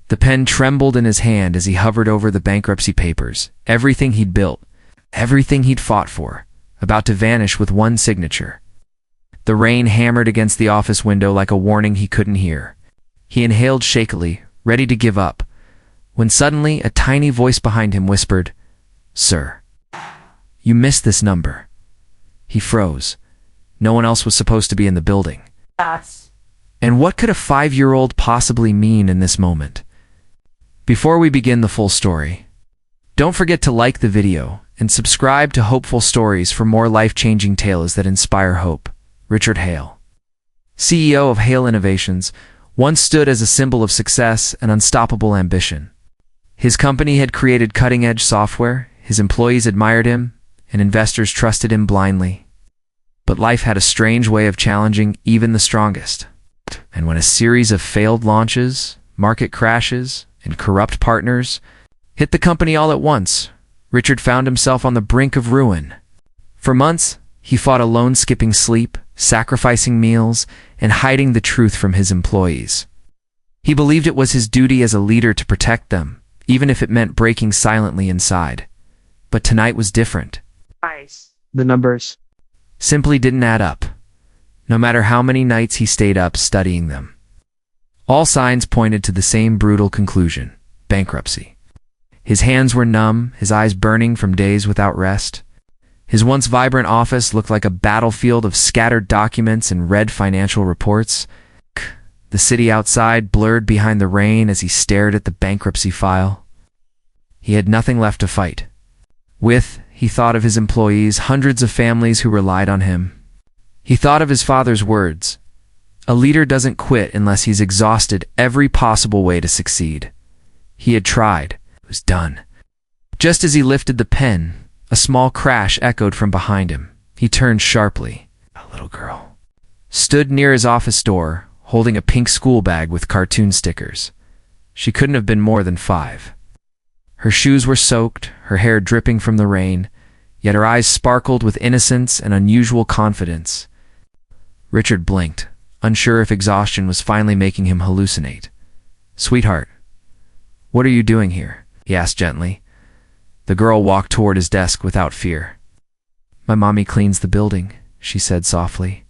The pen trembled in his hand as he hovered over the bankruptcy papers. Everything he'd built, everything he'd fought for, about to vanish with one signature. The rain hammered against the office window like a warning he couldn't hear. He inhaled shakily, ready to give up, when suddenly a tiny voice behind him whispered, "Sir, you missed this number." He froze. No one else was supposed to be in the building. And what could a 5-year-old possibly mean in this moment? Before we begin the full story, don't forget to like the video and subscribe to Hopeful Stories for more life-changing tales that inspire hope. Richard Hale, CEO of Hale Innovations, once stood as a symbol of success and unstoppable ambition. His company had created cutting-edge software, his employees admired him, and investors trusted him blindly. But life had a strange way of challenging even the strongest. And when a series of failed launches, market crashes, and corrupt partners hit the company all at once, Richard found himself on the brink of ruin. For months, he fought alone, skipping sleep, sacrificing meals, and hiding the truth from his employees. He believed it was his duty as a leader to protect them, even if it meant breaking silently inside. But tonight was different. The numbers. Simply didn't add up, no matter how many nights he stayed up studying them. All signs pointed to the same brutal conclusion: bankruptcy. His hands were numb, his eyes burning from days without rest. His once vibrant office looked like a battlefield of scattered documents and red financial reports. The city outside blurred behind the rain as he stared at the bankruptcy file. He had nothing left to fight with. He thought of his employees, hundreds of families who relied on him. He thought of his father's words: "A leader doesn't quit unless he's exhausted every possible way to succeed." He had tried. It was done. Just as he lifted the pen, a small crash echoed from behind him. He turned sharply. A little girl stood near his office door, holding a pink school bag with cartoon stickers. She couldn't have been more than 5. Her shoes were soaked, her hair dripping from the rain, yet her eyes sparkled with innocence and unusual confidence. Richard blinked, unsure if exhaustion was finally making him hallucinate. "Sweetheart, what are you doing here?" he asked gently. The girl walked toward his desk without fear. "My mommy cleans the building," she said softly.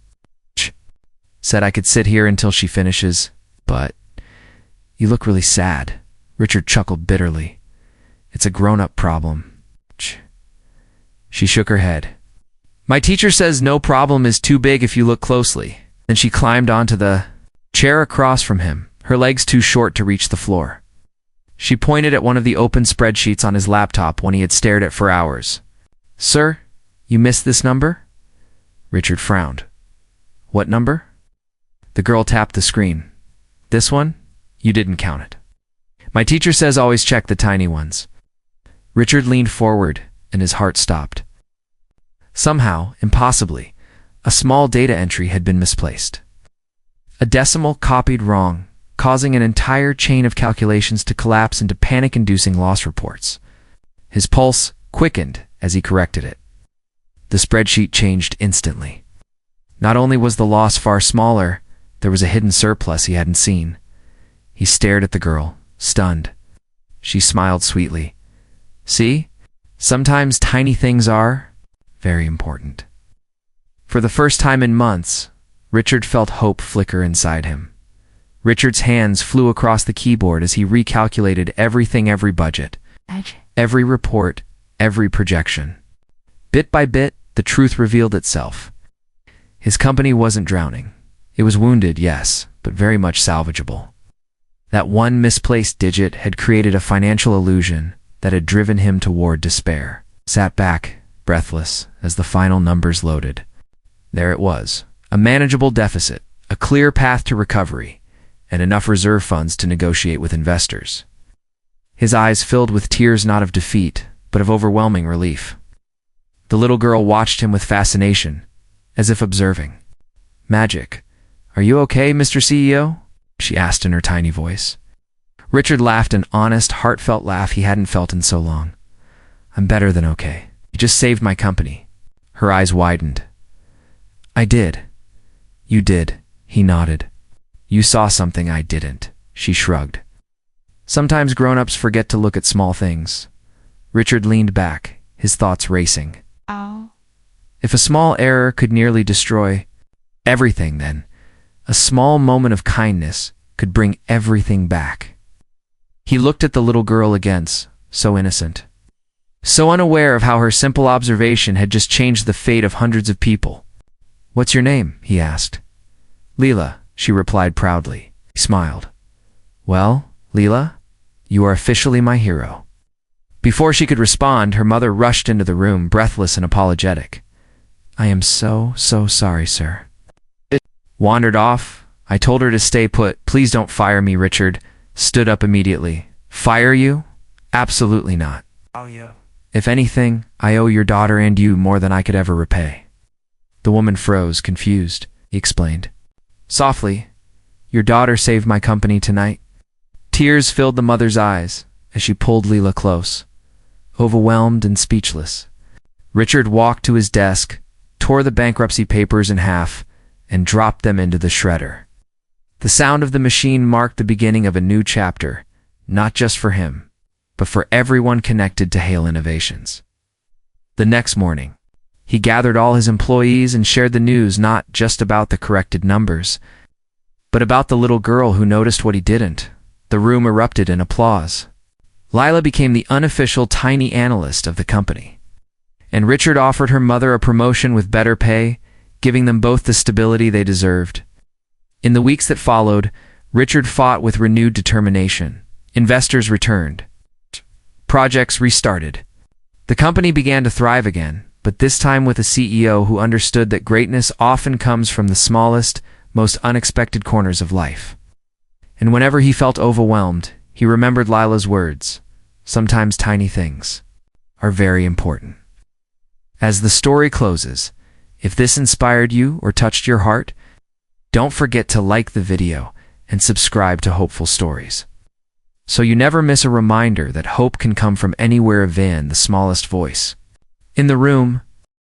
"Shh. Said I could sit here until she finishes, but you look really sad." Richard chuckled bitterly. "It's a grown-up problem." Shh. She shook her head. "My teacher says no problem is too big if you look closely." Then she climbed onto the chair across from him, her legs too short to reach the floor. She pointed at one of the open spreadsheets on his laptop one he had stared at for hours. "Sir, you missed this number?" Richard frowned. "What number?" The girl tapped the screen. "This one? You didn't count it. My teacher says always check the tiny ones." Richard leaned forward, and his heart stopped. Somehow, impossibly, a small data entry had been misplaced. A decimal copied wrong, causing an entire chain of calculations to collapse into panic-inducing loss reports. His pulse quickened as he corrected it. The spreadsheet changed instantly. Not only was the loss far smaller, there was a hidden surplus he hadn't seen. He stared at the girl, stunned. She smiled sweetly. "See? Sometimes tiny things are very important." For the first time in months, Richard felt hope flicker inside him. Richard's hands flew across the keyboard as he recalculated every budget, every report, every projection. Bit by bit, the truth revealed itself. His company wasn't drowning. It was wounded, yes, but very much salvageable. That one misplaced digit had created a financial illusion that had driven him toward despair. Sat back, breathless, as the final numbers loaded. There it was, a manageable deficit, a clear path to recovery, and enough reserve funds to negotiate with investors. His eyes filled with tears not of defeat, but of overwhelming relief. The little girl watched him with fascination, as if observing. "Magic. Are you okay, Mr. CEO?" she asked in her tiny voice. Richard laughed, an honest, heartfelt laugh he hadn't felt in so long. "I'm better than okay. You just saved my company." Her eyes widened. "I did." "You did," he nodded. "You saw something I didn't," she shrugged. Sometimes grown-ups forget to look at small things. Richard leaned back, his thoughts racing. Oh. If a small error could nearly destroy everything, then a small moment of kindness could bring everything back. He looked at the little girl again, so innocent, so unaware of how her simple observation had just changed the fate of hundreds of people. "What's your name?" he asked. "Leela," she replied proudly. He smiled. "Well, Leela, you are officially my hero." Before she could respond, her mother rushed into the room, breathless and apologetic. "I am so sorry, sir." It wandered off. I told her to stay put. "Please don't fire me," Richard stood up immediately. "Fire you? Absolutely not. Oh, yeah. If anything, I owe your daughter and you more than I could ever repay." The woman froze, confused. He explained softly, "Your daughter saved my company tonight." Tears filled the mother's eyes as she pulled Leela close, overwhelmed and speechless. Richard walked to his desk, tore the bankruptcy papers in half, and dropped them into the shredder. The sound of the machine marked the beginning of a new chapter, not just for him, but for everyone connected to Hale Innovations. The next morning, he gathered all his employees and shared the news, not just about the corrected numbers, but about the little girl who noticed what he didn't. The room erupted in applause. Lila became the unofficial tiny analyst of the company, and Richard offered her mother a promotion with better pay, giving them both the stability they deserved. In the weeks that followed, Richard fought with renewed determination. Investors returned. Projects restarted. The company began to thrive again, but this time with a CEO who understood that greatness often comes from the smallest, most unexpected corners of life. And whenever he felt overwhelmed, he remembered Lila's words, "Sometimes tiny things are very important." As the story closes, if this inspired you or touched your heart, don't forget to like the video and subscribe to Hopeful Stories, so you never miss a reminder that hope can come from anywhere, even the smallest voice. In the room,